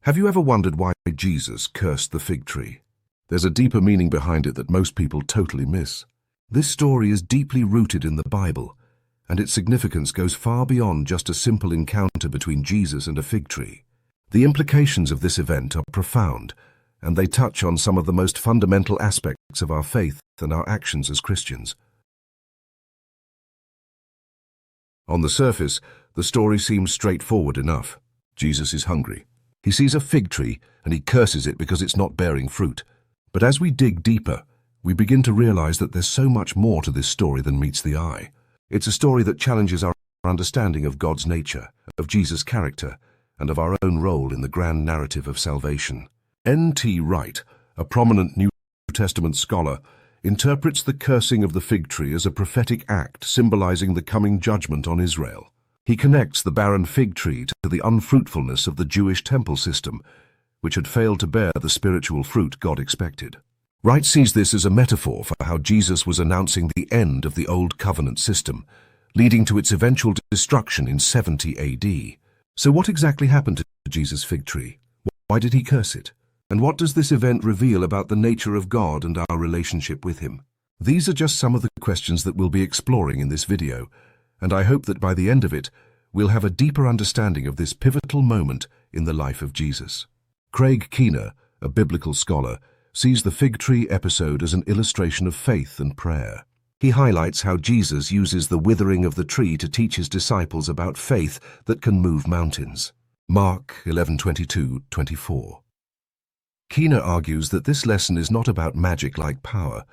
Have you ever wondered why Jesus cursed the fig tree? There's a deeper meaning behind it that most people totally miss. This story is deeply rooted in the Bible, and its significance goes far beyond just a simple encounter between Jesus and a fig tree. The implications of this event are profound, and they touch on some of the most fundamental aspects of our faith and our actions as Christians. On the surface, the story seems straightforward enough. Jesus is hungry. He sees a fig tree and he curses it because it's not bearing fruit. But as we dig deeper, we begin to realize that there's so much more to this story than meets the eye. It's a story that challenges our understanding of God's nature, of Jesus' character, and of our own role in the grand narrative of salvation. N.T. Wright, a prominent New Testament scholar, interprets the cursing of the fig tree as a prophetic act symbolizing the coming judgment on Israel. He connects the barren fig tree to the unfruitfulness of the Jewish temple system, which had failed to bear the spiritual fruit God expected. Wright sees this as a metaphor for how Jesus was announcing the end of the Old Covenant system, leading to its eventual destruction in 70 AD. So what exactly happened to Jesus' fig tree? Why did he curse it? And what does this event reveal about the nature of God and our relationship with Him? These are just some of the questions that we'll be exploring in this video, and I hope that by the end of it, we'll have a deeper understanding of this pivotal moment in the life of Jesus. Craig Keener, a biblical scholar, sees the fig tree episode as an illustration of faith and prayer. He highlights how Jesus uses the withering of the tree to teach his disciples about faith that can move mountains. Mark 11:22-24. Keener argues that this lesson is not about magic-like power,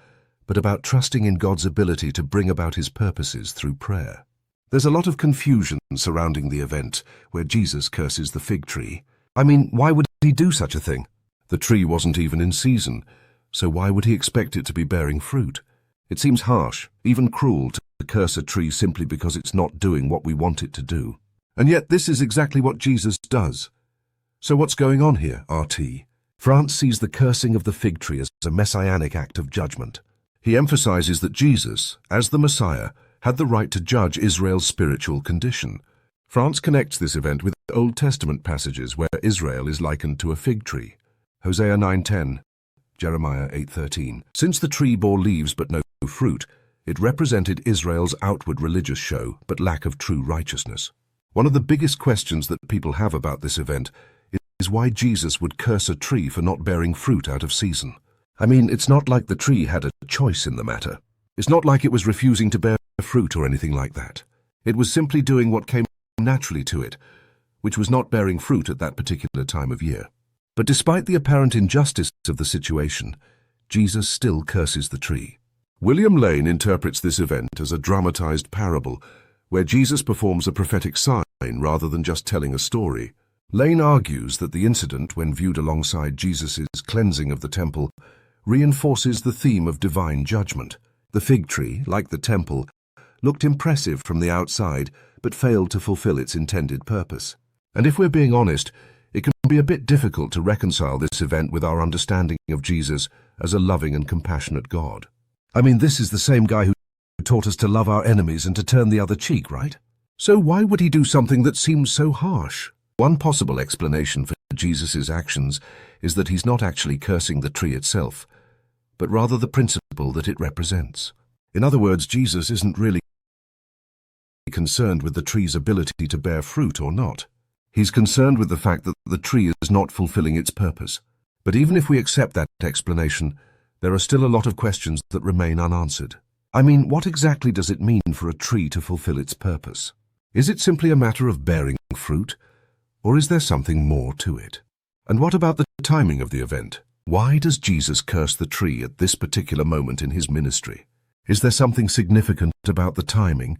but about trusting in God's ability to bring about His purposes through prayer. There's a lot of confusion surrounding the event where Jesus curses the fig tree. I mean, why would he do such a thing? The tree wasn't even in season, so why would he expect it to be bearing fruit? It seems harsh, even cruel, to curse a tree simply because it's not doing what we want it to do. And yet this is exactly what Jesus does. So what's going on here, RT? France sees the cursing of the fig tree as a messianic act of judgment. He emphasizes that Jesus, as the Messiah, had the right to judge Israel's spiritual condition. France connects this event with Old Testament passages where Israel is likened to a fig tree. Hosea 9:10, Jeremiah 8:13. Since the tree bore leaves but no fruit, it represented Israel's outward religious show but lack of true righteousness. One of the biggest questions that people have about this event is why Jesus would curse a tree for not bearing fruit out of season. I mean, it's not like the tree had a choice in the matter. It's not like it was refusing to bear fruit or anything like that. It was simply doing what came naturally to it, which was not bearing fruit at that particular time of year. But despite the apparent injustice of the situation, Jesus still curses the tree. William Lane interprets this event as a dramatized parable, where Jesus performs a prophetic sign rather than just telling a story. Lane argues that the incident, when viewed alongside Jesus' cleansing of the temple, reinforces the theme of divine judgment. The fig tree, like the temple, looked impressive from the outside, but failed to fulfill its intended purpose. And if we're being honest, it can be a bit difficult to reconcile this event with our understanding of Jesus as a loving and compassionate God. I mean, this is the same guy who taught us to love our enemies and to turn the other cheek, right? So why would he do something that seems so harsh? One possible explanation for Jesus' actions is that he's not actually cursing the tree itself, but rather the principle that it represents. In other words, Jesus isn't really concerned with the tree's ability to bear fruit or not. He's concerned with the fact that the tree is not fulfilling its purpose. But even if we accept that explanation, there are still a lot of questions that remain unanswered. I mean, what exactly does it mean for a tree to fulfill its purpose? Is it simply a matter of bearing fruit, or is there something more to it? And what about the timing of the event? Why does Jesus curse the tree at this particular moment in his ministry? Is there something significant about the timing,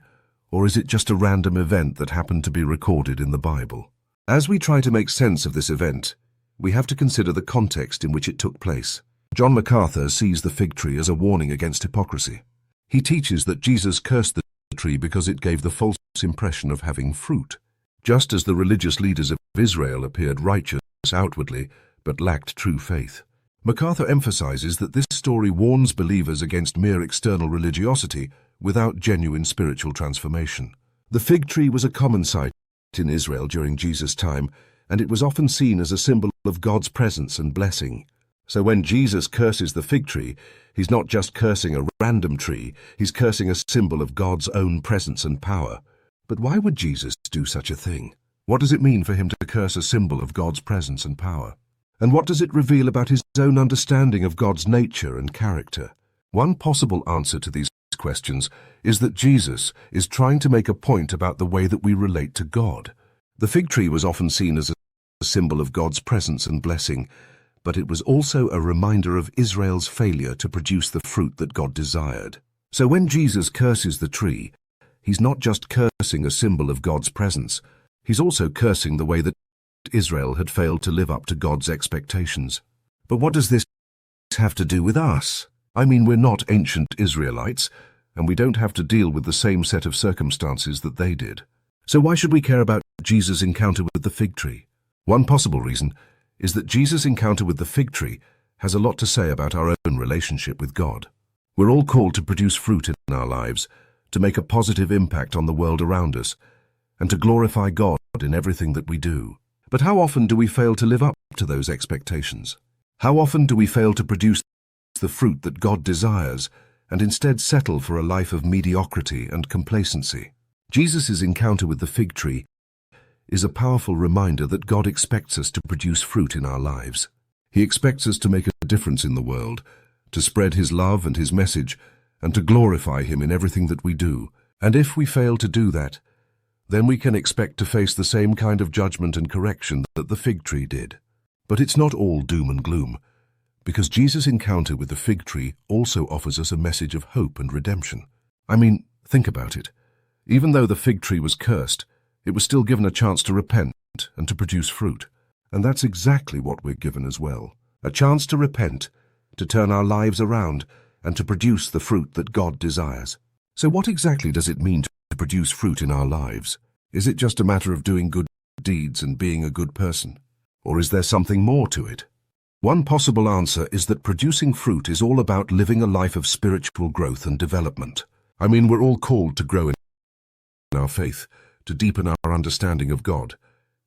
or is it just a random event that happened to be recorded in the Bible? As we try to make sense of this event, we have to consider the context in which it took place. John MacArthur sees the fig tree as a warning against hypocrisy. He teaches that Jesus cursed the tree because it gave the false impression of having fruit. Just as the religious leaders of Israel appeared righteous outwardly but lacked true faith. MacArthur emphasizes that this story warns believers against mere external religiosity without genuine spiritual transformation. The fig tree was a common sight in Israel during Jesus' time, and it was often seen as a symbol of God's presence and blessing. So when Jesus curses the fig tree, he's not just cursing a random tree, he's cursing a symbol of God's own presence and power. But why would Jesus do such a thing? What does it mean for him to curse a symbol of God's presence and power? And what does it reveal about his own understanding of God's nature and character? One possible answer to these questions is that Jesus is trying to make a point about the way that we relate to God. The fig tree was often seen as a symbol of God's presence and blessing, but it was also a reminder of Israel's failure to produce the fruit that God desired. So when Jesus curses the tree, he's not just cursing a symbol of God's presence, he's also cursing the way that Israel had failed to live up to God's expectations. But what does this have to do with us? I mean, we're not ancient Israelites, and we don't have to deal with the same set of circumstances that they did. So why should we care about Jesus' encounter with the fig tree? One possible reason is that Jesus' encounter with the fig tree has a lot to say about our own relationship with God. We're all called to produce fruit in our lives, to make a positive impact on the world around us, and to glorify God in everything that we do. But how often do we fail to live up to those expectations? How often do we fail to produce the fruit that God desires and instead settle for a life of mediocrity and complacency? Jesus' encounter with the fig tree is a powerful reminder that God expects us to produce fruit in our lives. He expects us to make a difference in the world, to spread his love and his message, and to glorify him in everything that we do. And if we fail to do that, then we can expect to face the same kind of judgment and correction that the fig tree did. But it's not all doom and gloom, because Jesus' encounter with the fig tree also offers us a message of hope and redemption. I mean, think about it. Even though the fig tree was cursed, it was still given a chance to repent and to produce fruit. And that's exactly what we're given as well. A chance to repent, to turn our lives around, and to produce the fruit that God desires. So what exactly does it mean to produce fruit in our lives? Is it just a matter of doing good deeds and being a good person? Or is there something more to it? One possible answer is that producing fruit is all about living a life of spiritual growth and development. I mean, we're all called to grow in our faith, to deepen our understanding of God,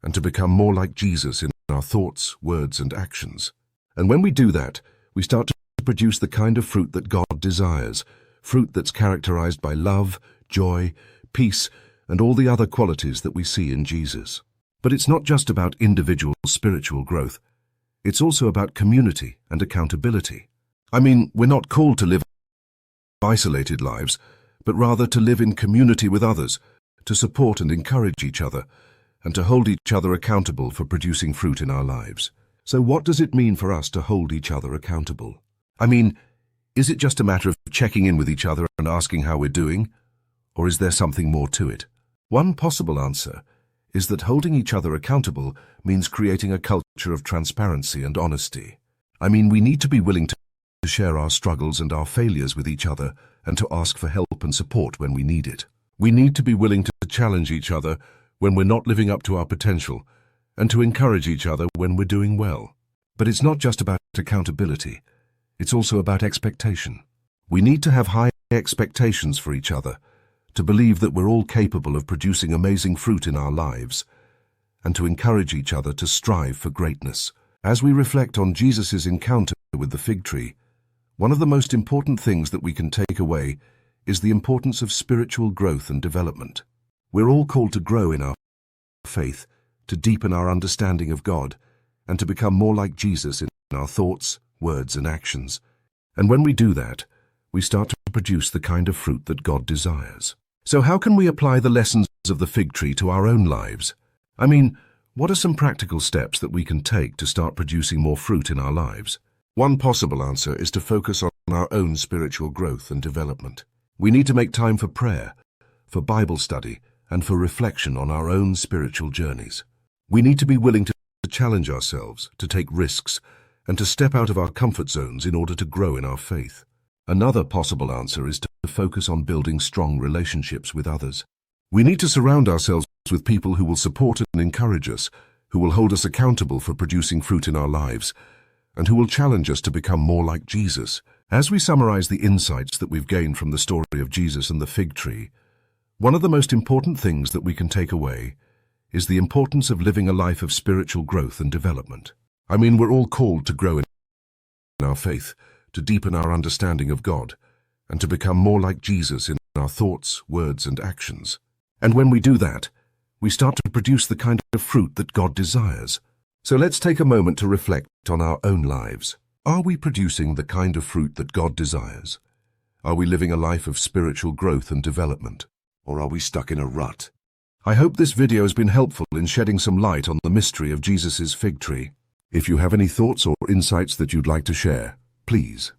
and to become more like Jesus in our thoughts, words, and actions. And when we do that, we start to produce the kind of fruit that God desires, fruit that's characterized by love, joy, peace, and all the other qualities that we see in Jesus. But it's not just about individual spiritual growth. It's also about community and accountability. I mean, we're not called to live isolated lives, but rather to live in community with others, to support and encourage each other, and to hold each other accountable for producing fruit in our lives. So what does it mean for us to hold each other accountable? I mean, is it just a matter of checking in with each other and asking how we're doing? Or is there something more to it? One possible answer is that holding each other accountable means creating a culture of transparency and honesty. I mean, we need to be willing to share our struggles and our failures with each other and to ask for help and support when we need it. We need to be willing to challenge each other when we're not living up to our potential and to encourage each other when we're doing well. But it's not just about accountability. It's also about expectation. We need to have high expectations for each other, to believe that we're all capable of producing amazing fruit in our lives, and to encourage each other to strive for greatness. As we reflect on Jesus' encounter with the fig tree, one of the most important things that we can take away is the importance of spiritual growth and development. We're all called to grow in our faith, to deepen our understanding of God, and to become more like Jesus in our thoughts, words, and actions. And when we do that, we start to produce the kind of fruit that God desires. So how can we apply the lessons of the fig tree to our own lives? I mean, what are some practical steps that we can take to start producing more fruit in our lives? One possible answer is to focus on our own spiritual growth and development. We need to make time for prayer, for Bible study, and for reflection on our own spiritual journeys. We need to be willing to challenge ourselves, to take risks, and to step out of our comfort zones in order to grow in our faith. Another possible answer is to focus on building strong relationships with others. We need to surround ourselves with people who will support and encourage us, who will hold us accountable for producing fruit in our lives, and who will challenge us to become more like Jesus. As we summarize the insights that we've gained from the story of Jesus and the fig tree, one of the most important things that we can take away is the importance of living a life of spiritual growth and development. I mean, we're all called to grow in our faith, to deepen our understanding of God, and to become more like Jesus in our thoughts, words, and actions. And when we do that, we start to produce the kind of fruit that God desires. So let's take a moment to reflect on our own lives. Are we producing the kind of fruit that God desires? Are we living a life of spiritual growth and development? Or are we stuck in a rut? I hope this video has been helpful in shedding some light on the mystery of Jesus' fig tree. If you have any thoughts or insights that you'd like to share, please